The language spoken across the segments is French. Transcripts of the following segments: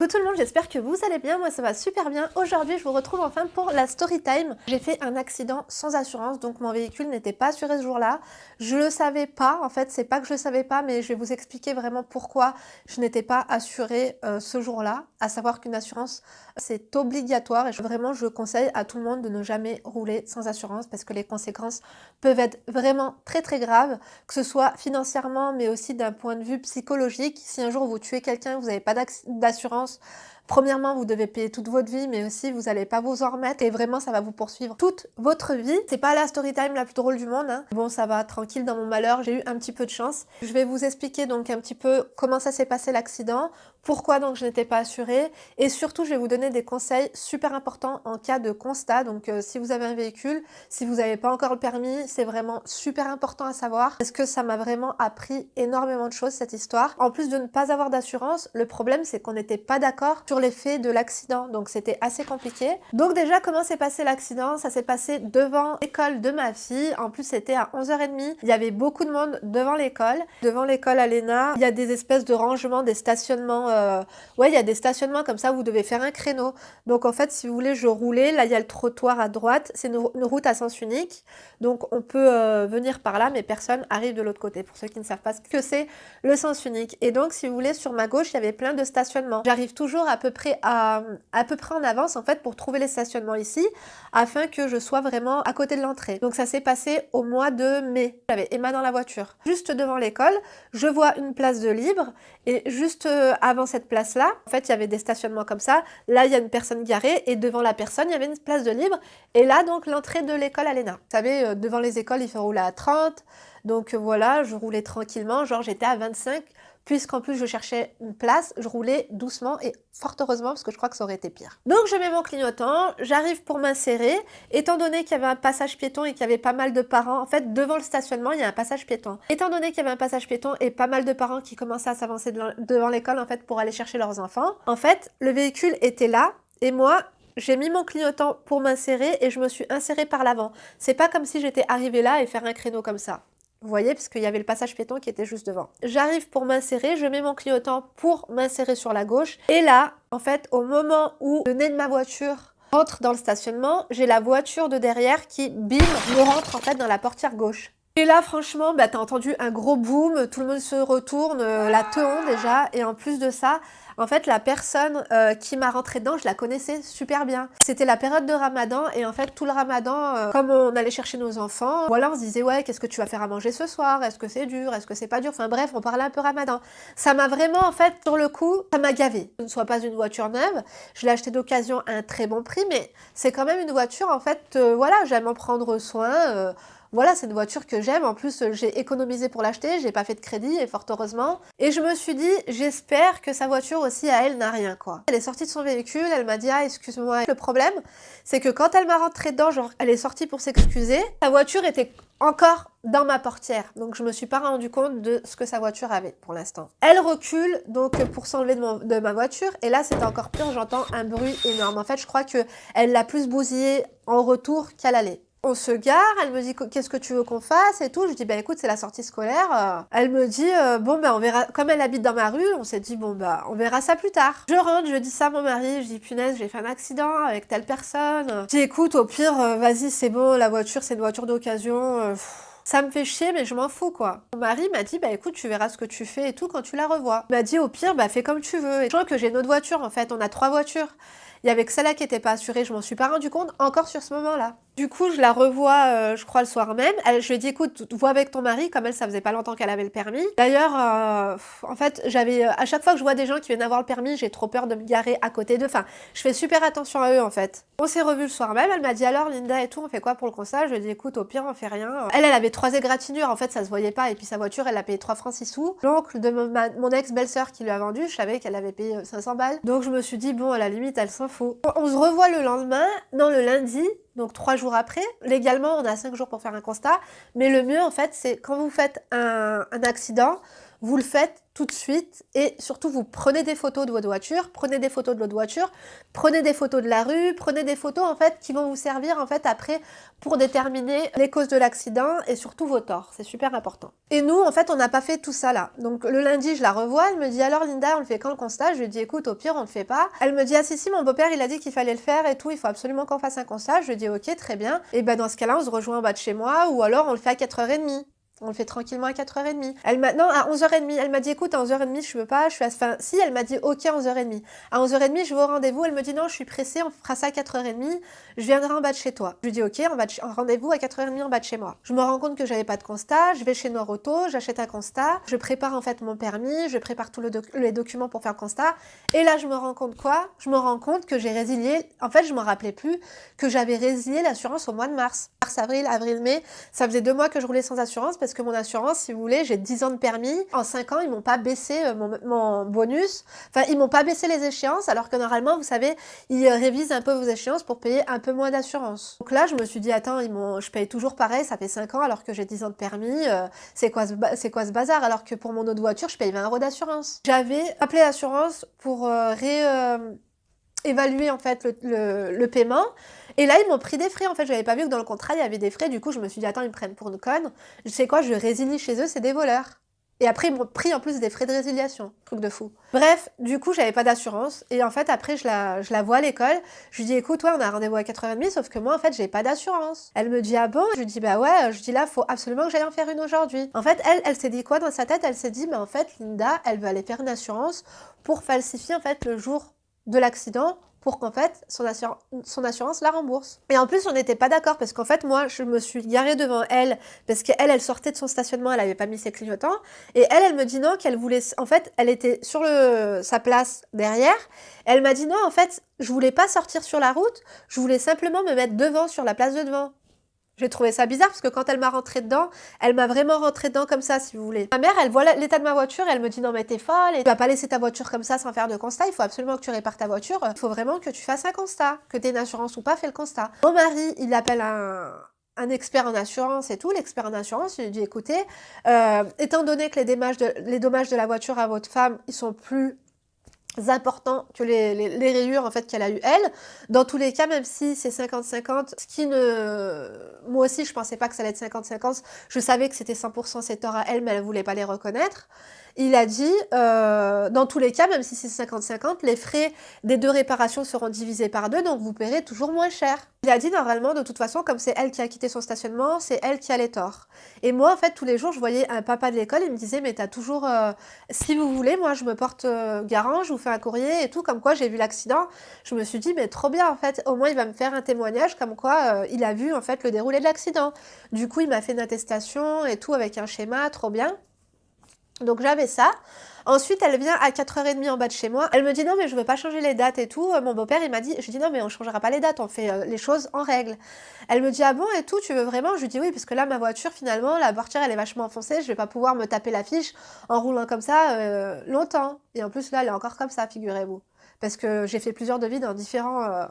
Coucou tout le monde, j'espère que vous allez bien, moi ça va super bien. Aujourd'hui je vous retrouve enfin pour la story time. J'ai fait un accident sans assurance, donc mon véhicule n'était pas assuré ce jour-là. Je le savais pas, en fait c'est pas que je le savais pas, mais je vais vous expliquer vraiment pourquoi je n'étais pas assurée ce jour-là. À savoir qu'une assurance c'est obligatoire et vraiment je conseille à tout le monde de ne jamais rouler sans assurance parce que les conséquences peuvent être vraiment très très graves, que ce soit financièrement mais aussi d'un point de vue psychologique. Si un jour vous tuez quelqu'un, vous n'avez pas d'assurance, premièrement, vous devez payer toute votre vie, mais aussi vous n'allez pas vous en remettre et vraiment ça va vous poursuivre toute votre vie. C'est pas la story time la plus drôle du monde, hein. Bon, ça va tranquille dans mon malheur, j'ai eu un petit peu de chance. Je vais vous expliquer donc un petit peu comment ça s'est passé l'accident, pourquoi donc je n'étais pas assurée et surtout je vais vous donner des conseils super importants en cas de constat. Donc si vous avez un véhicule, si vous n'avez pas encore le permis, c'est vraiment super important à savoir parce que ça m'a vraiment appris énormément de choses cette histoire. En plus de ne pas avoir d'assurance, le problème c'est qu'on n'était pas d'accord sur les faits de l'accident, donc c'était assez compliqué. Donc déjà, comment s'est passé l'accident? Ça s'est passé devant l'école de ma fille. En plus, c'était à 11h30. Il y avait beaucoup de monde devant l'école. Devant l'école Alena, il y a des espèces de rangements, des stationnements. Ouais, il y a des stationnements comme ça, vous devez faire un créneau. Donc en fait, si vous voulez, je roulais. Là, il y a le trottoir à droite. C'est une route à sens unique. Donc on peut venir par là, mais personne arrive de l'autre côté. Pour ceux qui ne savent pas ce que c'est le sens unique. Et donc, si vous voulez, sur ma gauche, il y avait plein de stationnements. J'arrive toujours à peu près en avance en fait pour trouver les stationnements ici afin que je sois vraiment à côté de l'entrée. Donc ça s'est passé au mois de mai. J'avais Emma dans la voiture. Juste devant l'école, je vois une place de libre et juste avant cette place-là, en fait, il y avait des stationnements comme ça. Là, il y a une personne garée et devant la personne, il y avait une place de libre. Et là, donc, l'entrée de l'école Alena. Vous savez, devant les écoles, il faut rouler à 30. Donc voilà, je roulais tranquillement, genre j'étais à 25. Puisqu'en plus je cherchais une place, je roulais doucement et fort heureusement parce que je crois que ça aurait été pire. Donc je mets mon clignotant, j'arrive pour m'insérer, étant donné qu'il y avait un passage piéton et qu'il y avait pas mal de parents, en fait devant le stationnement il y a un passage piéton. Étant donné qu'il y avait un passage piéton et pas mal de parents qui commençaient à s'avancer devant l'école en fait pour aller chercher leurs enfants, en fait le véhicule était là et moi j'ai mis mon clignotant pour m'insérer et je me suis insérée par l'avant. C'est pas comme si j'étais arrivée là et faire un créneau comme ça. Vous voyez, parce qu'il y avait le passage piéton qui était juste devant. J'arrive pour m'insérer, je mets mon clignotant pour m'insérer sur la gauche. Et là, en fait, au moment où le nez de ma voiture rentre dans le stationnement, j'ai la voiture de derrière qui, bim, me rentre en fait dans la portière gauche. Et là, franchement, bah, t'as entendu un gros boom, tout le monde se retourne, la teon déjà, et en plus de ça, en fait, la personne qui m'a rentré dedans, je la connaissais super bien. C'était la période de Ramadan, et en fait, tout le Ramadan, comme on allait chercher nos enfants, voilà, on se disait, ouais, qu'est-ce que tu vas faire à manger ce soir? Est-ce que c'est dur? Est-ce que c'est pas dur? Enfin bref, on parlait un peu Ramadan. Ça m'a vraiment, en fait, sur le coup, ça m'a gavé. Ce ne soit pas une voiture neuve, je l'ai achetée d'occasion à un très bon prix, mais c'est quand même une voiture, en fait, voilà, j'aime en prendre soin, voilà, c'est une voiture que j'aime. En plus, j'ai économisé pour l'acheter, j'ai pas fait de crédit, et fort heureusement. Et je me suis dit, j'espère que sa voiture aussi, à elle, n'a rien, quoi. Elle est sortie de son véhicule, elle m'a dit, ah, excuse-moi. Le problème, c'est que quand elle m'a rentré dedans, genre, elle est sortie pour s'excuser, sa voiture était encore dans ma portière. Donc, je me suis pas rendu compte de ce que sa voiture avait, pour l'instant. Elle recule, donc, pour s'enlever de ma voiture. Et là, c'était encore pire, j'entends un bruit énorme. En fait, je crois que elle l'a plus bousillé en retour qu'à l'aller. On se gare, elle me dit qu'est-ce que tu veux qu'on fasse et tout. Je dis bah écoute c'est la sortie scolaire. Elle me dit bon bah on verra. Comme elle habite dans ma rue, on s'est dit bon bah on verra ça plus tard. Je rentre, je dis ça à mon mari, je dis punaise j'ai fait un accident avec telle personne. Je dis écoute au pire vas-y c'est bon la voiture c'est une voiture d'occasion. Ça me fait chier mais je m'en fous quoi. Mon mari m'a dit bah écoute tu verras ce que tu fais et tout quand tu la revois. Il m'a dit au pire bah fais comme tu veux. Et je crois que j'ai une autre voiture en fait, on a 3 voitures. Il y avait que celle-là qui n'était pas assurée, je m'en suis pas rendu compte encore sur ce moment-là. Du coup, je la revois, je crois, le soir même. Je lui ai dit, écoute, vois avec ton mari, comme elle, ça faisait pas longtemps qu'elle avait le permis. D'ailleurs, en fait, à chaque fois que je vois des gens qui viennent avoir le permis, j'ai trop peur de me garer à côté d'eux. Enfin, je fais super attention à eux, en fait. On s'est revus le soir même, elle m'a dit, alors, Linda et tout, on fait quoi pour le constat? Je lui ai dit, écoute, au pire, on fait rien. Elle avait 3 égratignures, en fait, ça se voyait pas. Et puis sa voiture, elle a payé 3 francs 6 sous. L'oncle de mon ex-belle-sœur qui lui a vendu, je savais qu'elle avait payé 500 balles. Donc, je me suis dit, bon, à la limite, elle s'en fout. On se revoit le lendemain, non, le lundi. Donc 3 jours après, légalement on a 5 jours pour faire un constat, mais le mieux en fait c'est quand vous faites un accident, vous le faites tout de suite et surtout vous prenez des photos de votre voiture, prenez des photos de l'autre voiture, prenez des photos de la rue, prenez des photos en fait qui vont vous servir en fait après pour déterminer les causes de l'accident et surtout vos torts, c'est super important. Et nous en fait on n'a pas fait tout ça là, donc le lundi je la revois, elle me dit alors Linda on le fait quand le constat, je lui dis écoute au pire on le fait pas, elle me dit ah si mon beau-père il a dit qu'il fallait le faire et tout, il faut absolument qu'on fasse un constat, je lui dis ok très bien, et ben dans ce cas là on se rejoint en bas de chez moi ou alors on le fait à 4h30. On le fait tranquillement à 4h30. Non, à 11h30. Elle m'a dit, écoute, à 11h30, je peux pas, je suis à... Enfin, si, elle m'a dit, ok, à 11h30. À 11h30, je vais au rendez-vous. Elle me dit, non, je suis pressée, on fera ça à 4h30. Je viendrai en bas de chez toi. Je lui dis, ok, en rendez-vous à 4h30 en bas de chez moi. Je me rends compte que j'avais pas de constat. Je vais chez Noir Auto, j'achète un constat. Je prépare en fait mon permis. Je prépare tous les documents pour faire le constat. Et là, je me rends compte quoi? Je me rends compte que j'ai résilié... En fait, je me rappelais plus que j'avais résilié l'assurance au mois de mars. Mars, avril, mai. Ça faisait 2 mois que je roulais sans assurance parce que mon assurance, si vous voulez, j'ai 10 ans de permis. En 5 ans, ils m'ont pas baissé mon bonus. Enfin, ils m'ont pas baissé les échéances, alors que normalement, vous savez, ils révisent un peu vos échéances pour payer un peu moins d'assurance. Donc là, je me suis dit, attends, je paye toujours pareil, ça fait 5 ans alors que j'ai 10 ans de permis. C'est quoi ce bazar? Alors que pour mon autre voiture, je paye 20 € d'assurance. J'avais appelé l'assurance pour évaluer en fait le paiement. Et là, ils m'ont pris des frais. En fait, je n'avais pas vu que dans le contrat, il y avait des frais. Du coup, je me suis dit, attends, ils me prennent pour une conne. Je sais quoi, je résilie chez eux, c'est des voleurs. Et après, ils m'ont pris en plus des frais de résiliation. Truc de fou. Bref, du coup, j'avais pas d'assurance. Et en fait, après, je la vois à l'école. Je lui dis, écoute, ouais, on a un rendez-vous à 4h30, sauf que moi, en fait, j'ai pas d'assurance. Elle me dit, ah bon? Je lui dis, bah ouais. Je dis, là, faut absolument que j'aille en faire une aujourd'hui. En fait, elle s'est dit quoi dans sa tête? Elle s'est dit, bah en fait, Linda, elle veut aller faire une assurance pour falsifier, en fait, le jour de l'accident pour qu'en fait son assurance la rembourse. Et en plus on n'était pas d'accord parce qu'en fait moi je me suis garée devant elle parce qu'elle sortait de son stationnement, elle avait pas mis ses clignotants et elle me dit non qu'elle voulait, en fait elle était sur sa place derrière, elle m'a dit non en fait je voulais pas sortir sur la route, je voulais simplement me mettre devant sur la place de devant. J'ai trouvé ça bizarre parce que quand elle m'a rentré dedans, elle m'a vraiment rentré dedans comme ça, si vous voulez. Ma mère, elle voit l'état de ma voiture, elle me dit non mais t'es folle, et tu vas pas laisser ta voiture comme ça sans faire de constat, il faut absolument que tu répares ta voiture, il faut vraiment que tu fasses un constat, que t'aies une assurance ou pas, fais le constat. Mon mari, il appelle un expert en assurance et tout, l'expert en assurance, il lui dit écoutez, étant donné que les dommages de la voiture à votre femme, ils sont plus importants que les rayures en fait qu'elle a eu elle. Dans tous les cas, même si c'est 50-50, moi aussi je pensais pas que ça allait être 50-50, je savais que c'était 100% ses torts à elle, mais elle voulait pas les reconnaître. Il a dit, dans tous les cas, même si c'est 50-50, les frais des 2 réparations seront divisés par 2, donc vous paierez toujours moins cher. Il a dit, normalement, de toute façon, comme c'est elle qui a quitté son stationnement, c'est elle qui a les torts. Et moi, en fait, tous les jours, je voyais un papa de l'école, il me disait, mais t'as toujours... si vous voulez, moi, je me porte garant, je vous fais un courrier et tout, comme quoi j'ai vu l'accident. Je me suis dit, mais trop bien, en fait, au moins, il va me faire un témoignage, comme quoi il a vu, en fait, le déroulé de l'accident. Du coup, il m'a fait une attestation et tout, avec un schéma, trop bien. Donc j'avais ça. Ensuite, elle vient à 4h30 en bas de chez moi. Elle me dit non mais je veux pas changer les dates et tout. Mon beau-père il m'a dit, je dis non mais on changera pas les dates, on fait les choses en règle. Elle me dit ah bon et tout, tu veux vraiment? Je lui dis oui parce que là ma voiture finalement, la portière elle est vachement enfoncée, je vais pas pouvoir me taper la fiche en roulant comme ça longtemps. Et en plus là elle est encore comme ça, figurez-vous. Parce que j'ai fait plusieurs devis dans différents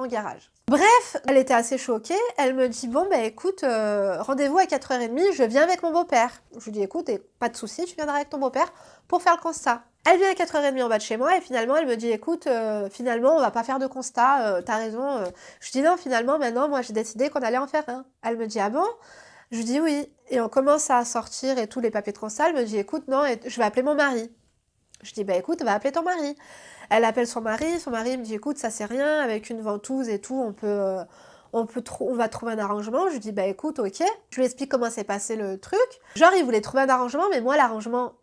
garages. Bref, elle était assez choquée, elle me dit bon bah écoute, rendez-vous à 4h30, je viens avec mon beau-père. Je lui dis écoute, pas de souci, tu viendras avec ton beau-père pour faire le constat. Elle vient à 4h30 en bas de chez moi et finalement elle me dit écoute, finalement on va pas faire de constat, t'as raison. Je dis non finalement maintenant moi j'ai décidé qu'on allait en faire un. Elle me dit ah bon? Je lui dis oui. Et on commence à sortir et tous les papiers de constat, elle me dit écoute non, je vais appeler mon mari. Je dis bah écoute, va appeler ton mari. Elle appelle son mari me dit écoute ça c'est rien, avec une ventouse et tout on va trouver un arrangement. Je lui dis bah écoute ok, je lui explique comment s'est passé le truc. Genre il voulait trouver un arrangement mais moi l'arrangement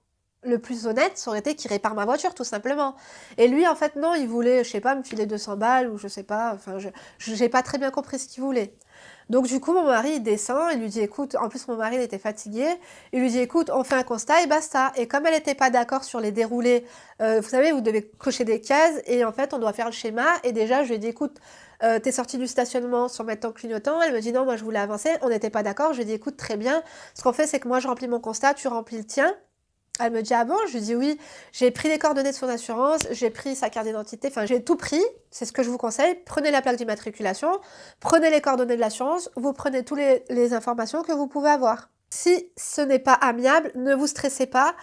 le plus honnête ça aurait été qu'il répare ma voiture tout simplement. Et lui en fait non, il voulait je sais pas me filer 200 balles ou je sais pas, enfin j'ai pas très bien compris ce qu'il voulait. Donc du coup mon mari il descend, il lui dit écoute, en plus mon mari il était fatigué, il lui dit écoute on fait un constat et basta. Et comme elle n'était pas d'accord sur les déroulés, vous savez vous devez cocher des cases et en fait on doit faire le schéma et déjà je lui ai dit écoute t'es sortie du stationnement sans mettre ton clignotant, elle me dit non moi je voulais avancer, on n'était pas d'accord, je lui ai dit écoute très bien, ce qu'on fait c'est que moi je remplis mon constat, tu remplis le tien. Elle me dit ah bon, je lui dis oui, j'ai pris les coordonnées de son assurance, j'ai pris sa carte d'identité, enfin j'ai tout pris, c'est ce que je vous conseille, prenez la plaque d'immatriculation, prenez les coordonnées de l'assurance, vous prenez toutes les informations que vous pouvez avoir. Si ce n'est pas amiable, ne vous stressez pas,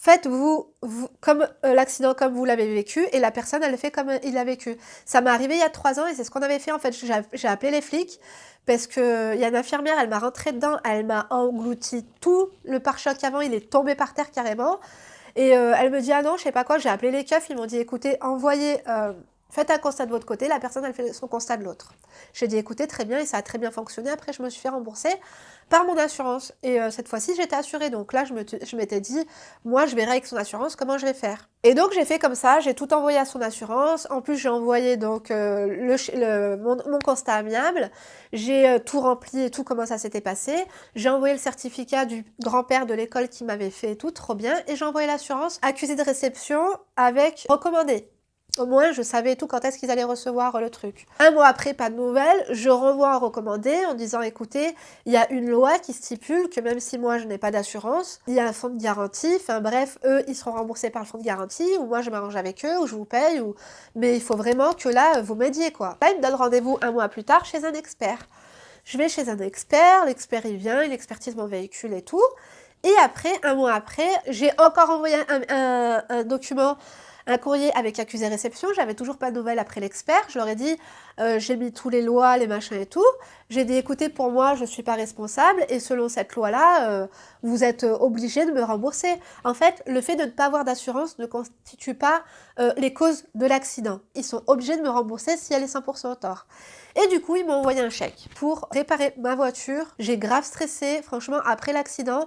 faites-vous comme l'accident comme vous l'avez vécu et la personne, elle le fait comme il l'a vécu. Ça m'est arrivé il y a 3 ans et c'est ce qu'on avait fait, en fait. J'ai appelé les flics parce qu'il y a une infirmière, elle m'a rentré dedans, elle m'a englouti tout le pare-choc avant, il est tombé par terre carrément. Et elle me dit: «Ah non, je sais pas quoi», j'ai appelé les keufs, ils m'ont dit: «Écoutez, envoyez, faites un constat de votre côté, la personne, elle fait son constat de l'autre». J'ai dit: «Écoutez, très bien», et ça a très bien fonctionné. Après, je me suis fait rembourser par mon assurance et cette fois-ci, j'étais assurée. Donc là, je m'étais dit: «Moi, je verrai avec son assurance comment je vais faire». Et donc j'ai fait comme ça, j'ai tout envoyé à son assurance. En plus, j'ai envoyé donc mon constat amiable. J'ai tout rempli et tout, comment ça s'était passé. J'ai envoyé le certificat du grand-père de l'école qui m'avait fait et tout, trop bien. Et j'ai envoyé l'assurance accusé de réception avec recommandé. Au moins, je savais tout quand est-ce qu'ils allaient recevoir le truc. Un mois après, pas de nouvelles, je renvoie un recommandé en disant: écoutez, il y a une loi qui stipule que même si moi je n'ai pas d'assurance, il y a un fonds de garantie, enfin bref, eux, ils seront remboursés par le fonds de garantie, ou moi je m'arrange avec eux, ou je vous paye, ou... mais il faut vraiment que là, vous m'aidiez, quoi. Là, il me donne rendez-vous un mois plus tard chez un expert. Je vais chez un expert, l'expert il vient, il expertise mon véhicule et tout. Et après, un mois après, j'ai encore envoyé un document, un courrier avec accusé réception. J'avais toujours pas de nouvelles après l'expert. Je leur ai dit, j'ai mis tous les lois, les machins et tout. J'ai dit, écoutez, pour moi, je suis pas responsable et selon cette loi-là, vous êtes obligé de me rembourser. En fait, le fait de ne pas avoir d'assurance ne constitue pas les causes de l'accident. Ils sont obligés de me rembourser si elle est 100% au tort. Et du coup, ils m'ont envoyé un chèque pour réparer ma voiture. J'ai grave stressé, franchement, après l'accident.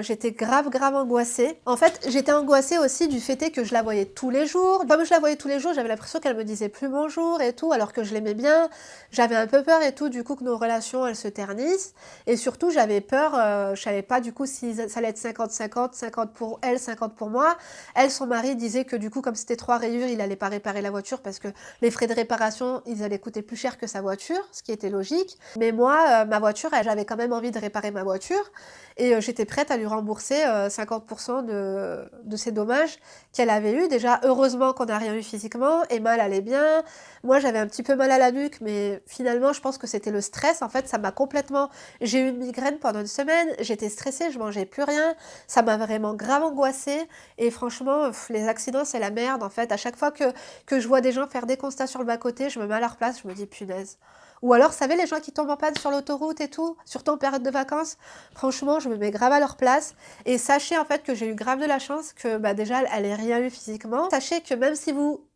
J'étais grave angoissée. En fait, j'étais angoissée aussi du fait que je la voyais tous les jours. Comme je la voyais tous les jours, j'avais l'impression qu'elle me disait plus bonjour et tout, alors que je l'aimais bien. J'avais un peu peur et tout, du coup, que nos relations, elles se ternissent. Et surtout, j'avais peur, je savais pas du coup si ça allait être 50-50, 50 pour elle, 50 pour moi. Elle, son mari, disait que du coup, comme c'était 3 rayures, il allait pas réparer la voiture parce que les frais de réparation, ils allaient coûter plus cher que sa voiture, ce qui était logique. Mais moi, ma voiture, j'avais quand même envie de réparer ma voiture. Et j'étais prête à lui rembourser 50% de ces dommages qu'elle avait eu. Déjà, heureusement qu'on n'a rien eu physiquement. Emma, elle allait bien. Moi, j'avais un petit peu mal à la nuque, mais finalement, je pense que c'était le stress. En fait, ça m'a complètement... J'ai eu une migraine pendant une semaine. J'étais stressée, je mangeais plus rien. Ça m'a vraiment grave angoissée. Et franchement, les accidents, c'est la merde, en fait. À chaque fois que je vois des gens faire des constats sur le bas-côté, je me mets à leur place, je me dis, punaise. Ou alors, vous savez, les gens qui tombent en panne sur l'autoroute et tout, surtout en période de vacances, franchement, je me mets grave à leur place. Et sachez en fait que j'ai eu grave de la chance que déjà, elle n'ait rien eu physiquement. Sachez que même si vous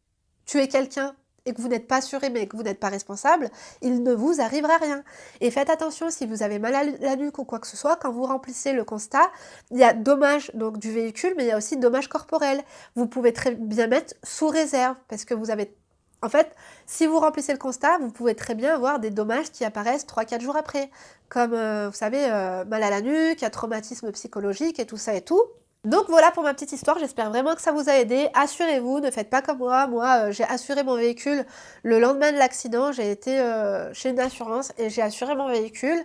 tuez quelqu'un et que vous n'êtes pas assuré mais que vous n'êtes pas responsable, il ne vous arrivera rien. Et faites attention, si vous avez mal à la nuque ou quoi que ce soit, quand vous remplissez le constat, il y a dommage donc du véhicule, mais il y a aussi dommage corporel. Vous pouvez très bien mettre sous réserve parce que vous avez... En fait, si vous remplissez le constat, vous pouvez très bien avoir des dommages qui apparaissent 3-4 jours après. Comme, vous savez, mal à la nuque, un traumatisme psychologique et tout ça et tout. Donc voilà pour ma petite histoire, j'espère vraiment que ça vous a aidé. Assurez-vous, ne faites pas comme moi. Moi, j'ai assuré mon véhicule le lendemain de l'accident. J'ai été chez une assurance et j'ai assuré mon véhicule.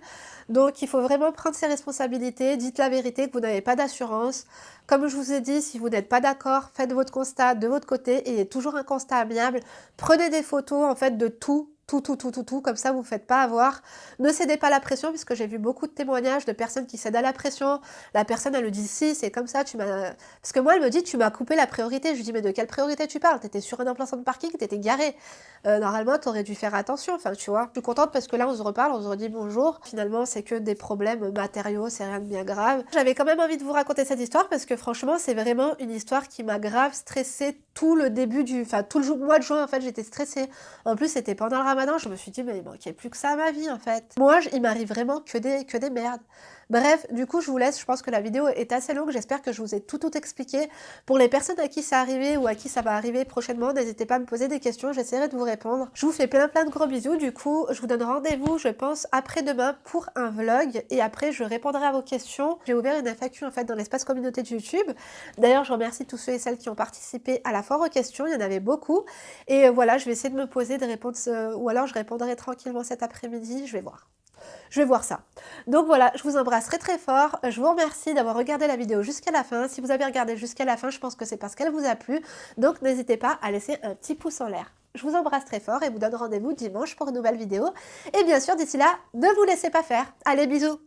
Donc il faut vraiment prendre ses responsabilités. Dites la vérité que vous n'avez pas d'assurance. Comme je vous ai dit, si vous n'êtes pas d'accord, faites votre constat de votre côté. Ayez toujours un constat amiable. Prenez des photos en fait de tout, comme ça vous ne faites pas avoir. Ne cédez pas à la pression, puisque j'ai vu beaucoup de témoignages de personnes qui cèdent à la pression. La personne, elle le dit, si, c'est comme ça, tu m'as... Parce que moi, elle me dit, tu m'as coupé la priorité. Je lui dis, mais de quelle priorité tu parles? T'étais sur un emplacement de parking, t'étais garé. Normalement, t'aurais dû faire attention, enfin, tu vois. Je suis contente parce que là, on se reparle, on se redit bonjour. Finalement, c'est que des problèmes matériaux, c'est rien de bien grave. J'avais quand même envie de vous raconter cette histoire, parce que franchement, c'est vraiment une histoire qui m'a grave stressée tout le début du... Enfin, tout le mois de juin, en fait, j'étais stressée. En plus, c'était pendant le ramadan, je me suis dit, mais il manquait plus que ça à ma vie, en fait. Moi, il m'arrive vraiment que des merdes. Bref, du coup, je vous laisse. Je pense que la vidéo est assez longue. J'espère que je vous ai tout expliqué. Pour les personnes à qui ça arrivé ou à qui ça va arriver prochainement, n'hésitez pas à me poser des questions. J'essaierai de vous répondre. Je vous fais plein de gros bisous. Du coup, je vous donne rendez-vous, je pense, après-demain pour un vlog. Et après, je répondrai à vos questions. J'ai ouvert une FAQ, en fait, dans l'espace communauté de YouTube. D'ailleurs, je remercie tous ceux et celles qui ont participé à la foire aux questions. Il y en avait beaucoup. Et voilà, je vais essayer de me poser des réponses. Ou alors, je répondrai tranquillement cet après-midi. Je vais voir. Je vais voir ça. Donc voilà, je vous embrasse très fort. Je vous remercie d'avoir regardé la vidéo jusqu'à la fin. Si vous avez regardé jusqu'à la fin, je pense que c'est parce qu'elle vous a plu. Donc n'hésitez pas à laisser un petit pouce en l'air. Je vous embrasse très fort et vous donne rendez-vous dimanche pour une nouvelle vidéo. Et bien sûr, d'ici là, ne vous laissez pas faire. Allez, bisous!